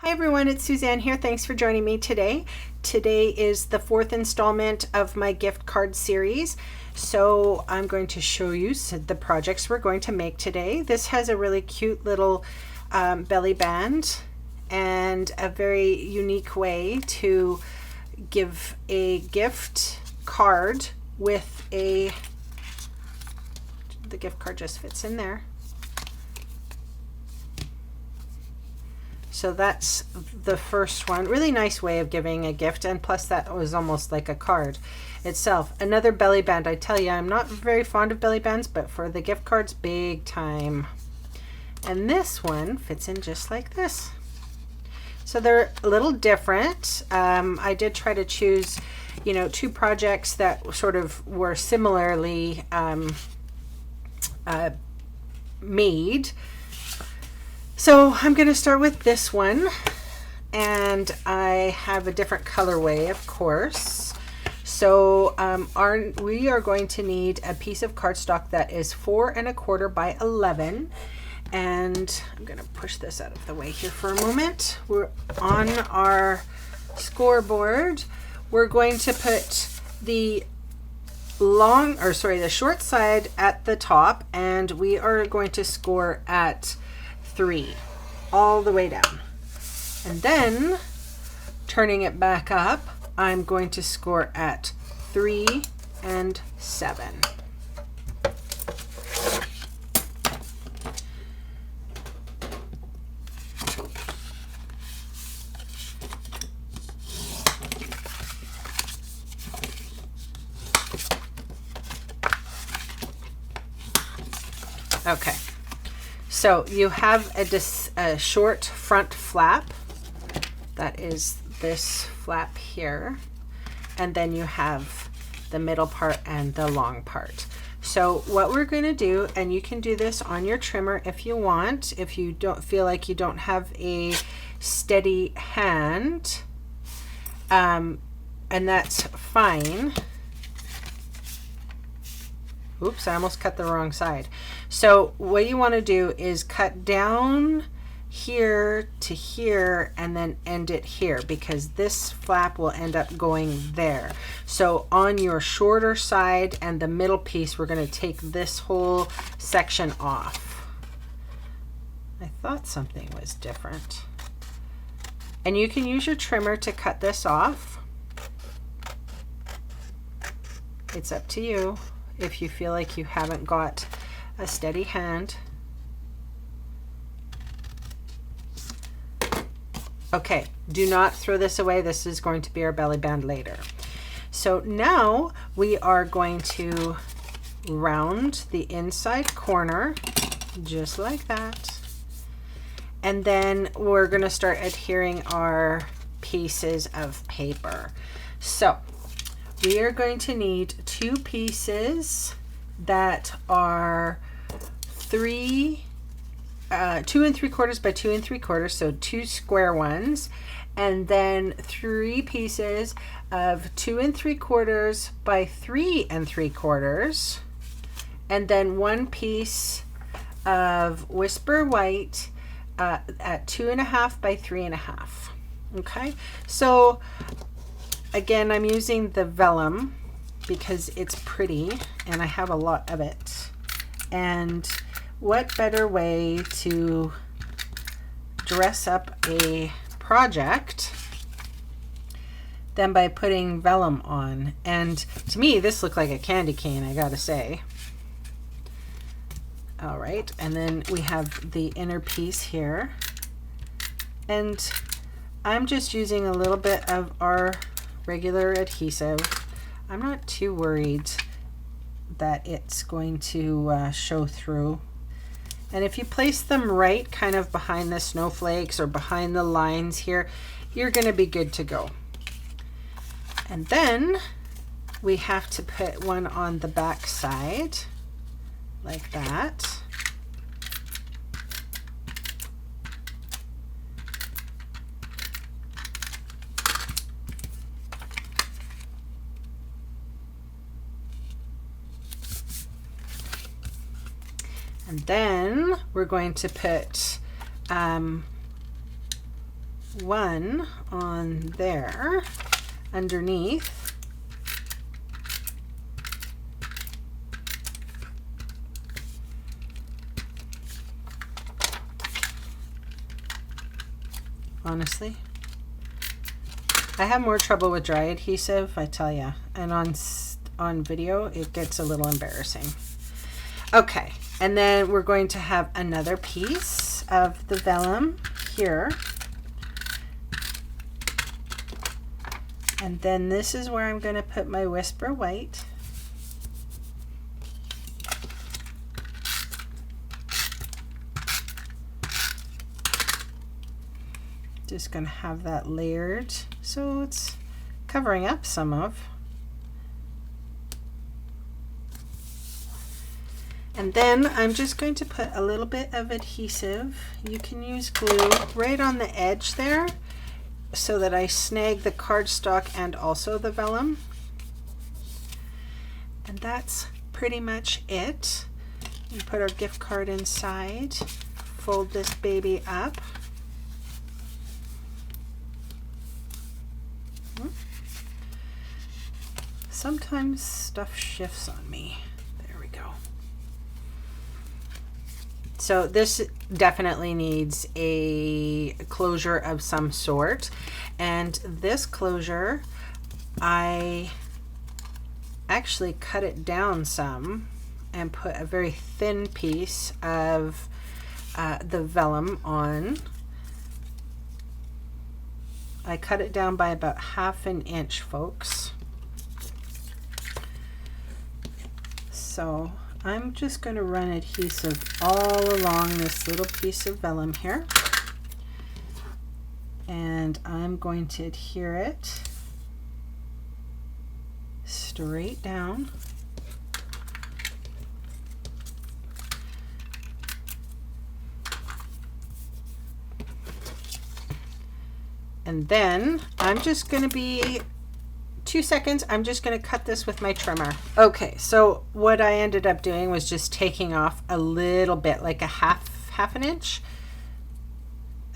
Hi everyone, it's Suzanne here. Thanks for joining me today. Today is the fourth installment of my gift card series. So I'm going to show you the projects we're going to make today. This has a really cute little belly band and a very unique way to give a gift card with the gift card just fits in there. So that's the first one. Really nice way of giving a gift, and plus that was almost like a card itself. Another belly band. I tell you, I'm not very fond of belly bands, but for the gift cards, big time. And this one fits in just like this. So they're a little different. I did try to choose, two projects that sort of were similarly made. So I'm going to start with this one, and I have a different colorway, of course. So we are going to need a piece of cardstock that is 4 1/4 by 11, and I'm going to push this out of the way here for a moment. We're on our scoreboard. We're going to put the short side at the top, and we are going to score at 3 all the way down, and then turning it back up, I'm going to score at 3 and 7. Okay. So you have a short front flap, that is this flap here, and then you have the middle part and the long part. So what we're going to do, and you can do this on your trimmer if you want, if you don't feel like you don't have a steady hand, and that's fine. Oops, I almost cut the wrong side. So what you want to do is cut down here to here and then end it here, because this flap will end up going there. So on your shorter side and the middle piece, we're going to take this whole section off. I thought something was different. And you can use your trimmer to cut this off. It's up to you if you feel like you haven't got a steady hand. Okay, do not throw this away. This is going to be our belly band later. So now we are going to round the inside corner just like that. And then we're going to start adhering our pieces of paper. So we are going to need 2 pieces that are 2 3/4 by 2 3/4, so 2 square ones, and then 3 pieces of 2 3/4 by 3 3/4, and then 1 piece of Whisper White at 2 1/2 by 3 1/2. Okay, so again, I'm using the vellum because it's pretty and I have a lot of it. And what better way to dress up a project than by putting vellum on? And to me, this looked like a candy cane, I gotta say. All right, and then we have the inner piece here. And I'm just using a little bit of our regular adhesive. I'm not too worried that it's going to show through. And if you place them right kind of behind the snowflakes or behind the lines here, you're going to be good to go. And then we have to put one on the back side like that. And then we're going to put one on there underneath. Honestly, I have more trouble with dry adhesive, I tell ya, and on video it gets a little embarrassing. Okay, and then we're going to have another piece of the vellum here, and then this is where I'm going to put my Whisper White. Just going to have that layered so it's covering up some of. And then I'm just going to put a little bit of adhesive. You can use glue right on the edge there so that I snag the cardstock and also the vellum. And that's pretty much it. We put our gift card inside, fold this baby up. Sometimes stuff shifts on me. There we go. So this definitely needs a closure of some sort. And this closure, I actually cut it down some and put a very thin piece of the vellum on. I cut it down by about 1/2 inch, folks. So I'm just going to run adhesive all along this little piece of vellum here, and I'm going to adhere it straight down. And then I'm just going to be 2 seconds. I'm just going to cut this with my trimmer. Okay, so what I ended up doing was just taking off a little bit, like a half an inch.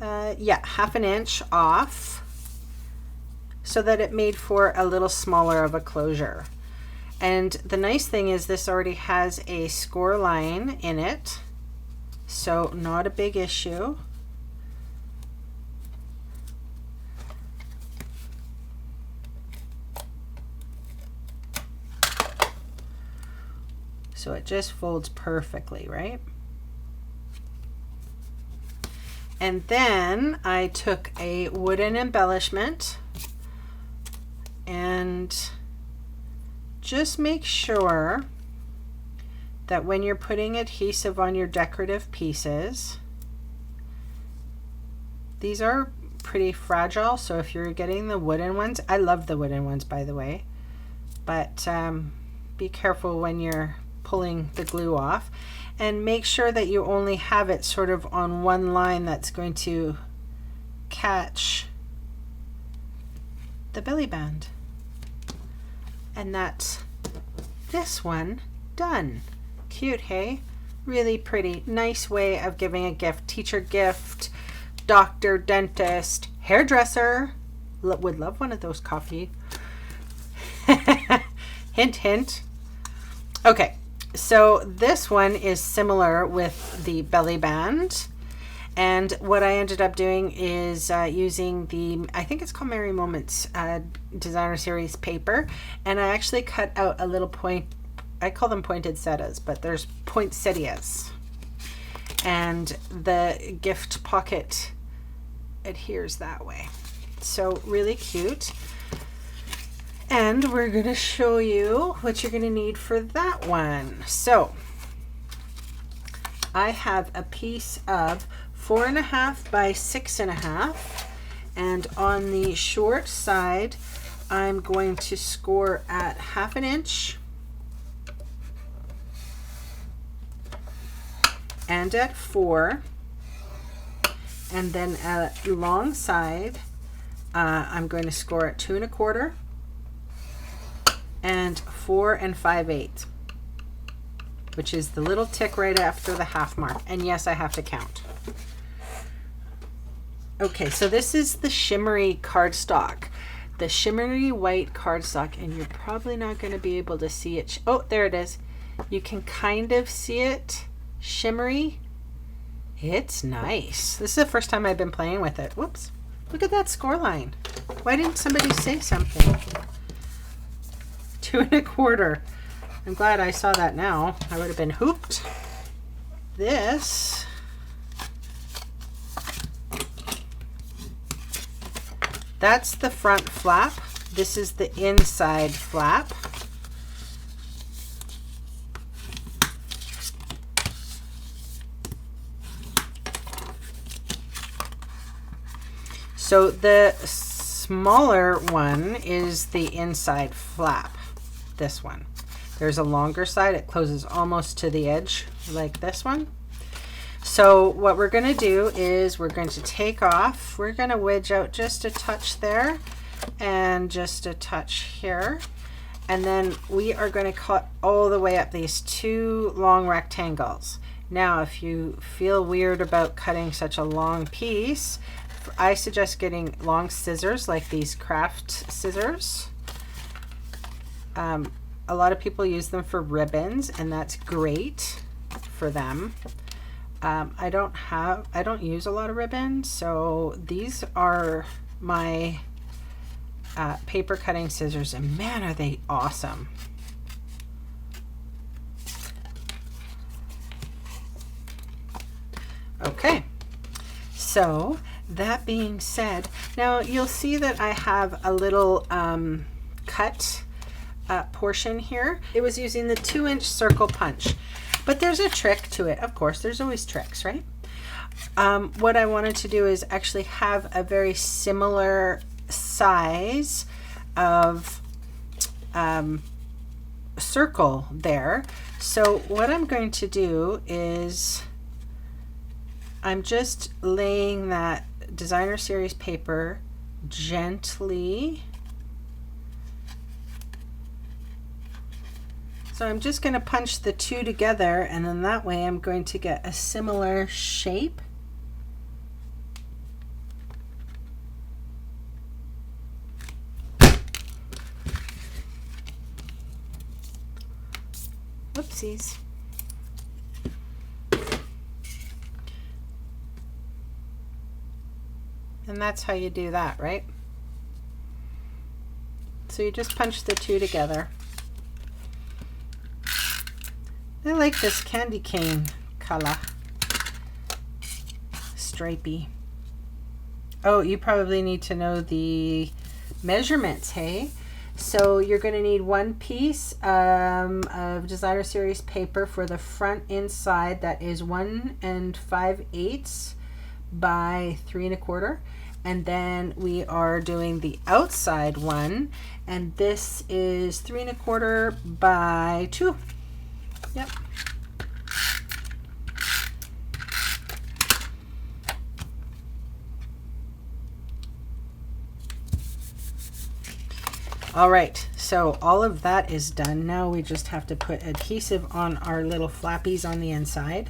Yeah, 1/2 inch off, so that it made for a little smaller of a closure. And the nice thing is this already has a score line in it, so not a big issue. So it just folds perfectly, right? And then I took a wooden embellishment and just make sure that when you're putting adhesive on your decorative pieces, these are pretty fragile, so if you're getting the wooden ones, I love the wooden ones, by the way, but be careful when you're pulling the glue off, and make sure that you only have it sort of on one line that's going to catch the belly band. And that's this one done. Cute, hey? Really pretty. Nice way of giving a gift. Teacher gift, doctor, dentist, hairdresser. Would love one of those coffee. Hint, hint. Okay. So this one is similar with the belly band, and what I ended up doing is using the, I think it's called Merry Moments Designer Series paper, and I actually cut out a little point, I call them poinsettias, but there's poinsettias, and the gift pocket adheres that way. So really cute. And we're going to show you what you're going to need for that one. So I have a piece of 4.5 by 6.5, and on the short side I'm going to score at 1/2 inch and at 4, and then at long side I'm going to score at 2 1/4 and 4 5/8, which is the little tick right after the half mark. And yes, I have to count. Okay, so this is the shimmery cardstock. The shimmery white cardstock, and you're probably not going to be able to see it. Oh, there it is. You can kind of see it shimmery. It's nice. This is the first time I've been playing with it. Whoops. Look at that score line. Why didn't somebody say something? 2 1/4. I'm glad I saw that now. I would have been hooped. This That's the front flap. This is the inside flap. So the smaller one is the inside flap, this one. There's a longer side. It closes almost to the edge like this one. So what we're going to do is we're going to take off. We're going to wedge out just a touch there and just a touch here. And then we are going to cut all the way up these 2 long rectangles. Now, if you feel weird about cutting such a long piece, I suggest getting long scissors like these craft scissors. A lot of people use them for ribbons, and that's great for them. I don't use a lot of ribbons, so these are my paper cutting scissors, and man, are they awesome. Okay, so that being said, now you'll see that I have a little cut portion here. It was using the 2-inch circle punch. But there's a trick to it. Of course, there's always tricks, right? What I wanted to do is actually have a very similar size of circle there. So what I'm going to do is I'm just laying that Designer Series paper gently. So I'm just going to punch the 2 together, and then that way I'm going to get a similar shape. Whoopsies. And that's how you do that, right? So you just punch the 2 together. I like this candy cane color. Stripey. Oh, you probably need to know the measurements, hey? So you're going to need 1 piece of Designer Series paper for the front inside. That is 1 5/8 by 3 1/4. And then we are doing the outside one, and this is 3 1/4 by 2. Yep. All right, so all of that is done. Now we just have to put adhesive on our little flappies on the inside.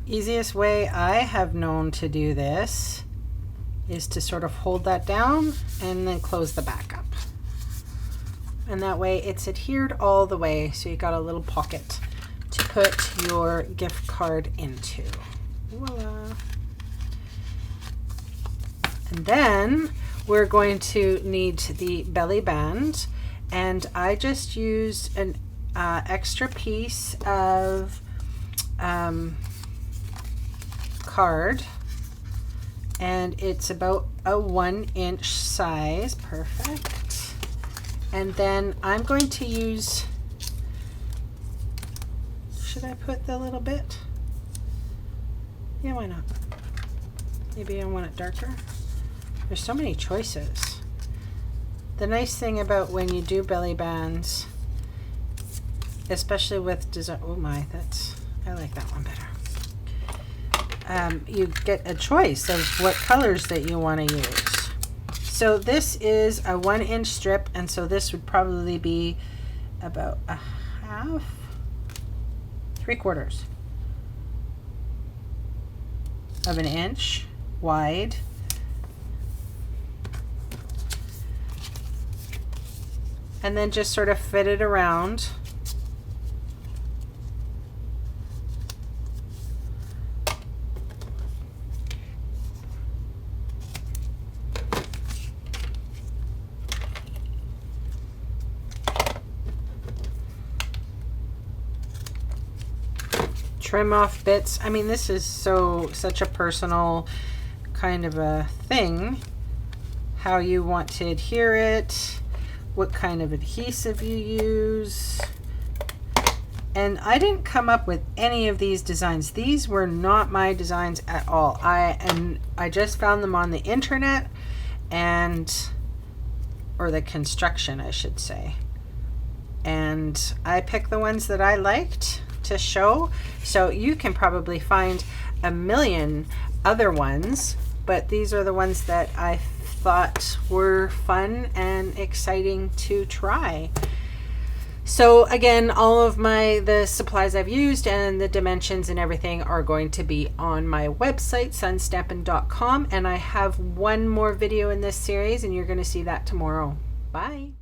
Easiest way I have known to do this is to sort of hold that down and then close the back up. And that way it's adhered all the way, so you got a little pocket to put your gift card into. Voila. And then we're going to need the belly band, and I just used an extra piece of card, and it's about a 1-inch size. Perfect. And then I'm going to use, should I put the little bit? Yeah, why not? Maybe I want it darker. There's so many choices. The nice thing about when you do belly bands, especially with design, oh my, I like that one better. You get a choice of what colors that you want to use. So this is a 1-inch strip, and so this would probably be about a half, 3/4. of an inch wide. And then just sort of fit it around. Trim off bits. I mean, this is such a personal kind of a thing. How you want to adhere it, what kind of adhesive you use. And I didn't come up with any of these designs. These were not my designs at all. I just found them on the internet, or the construction, I should say. And I picked the ones that I liked to show. So you can probably find a million other ones, but these are the ones that I thought were fun and exciting to try. So again, all of the supplies I've used and the dimensions and everything are going to be on my website, sunstampin.com, and I have one more video in this series, and you're going to see that tomorrow. Bye.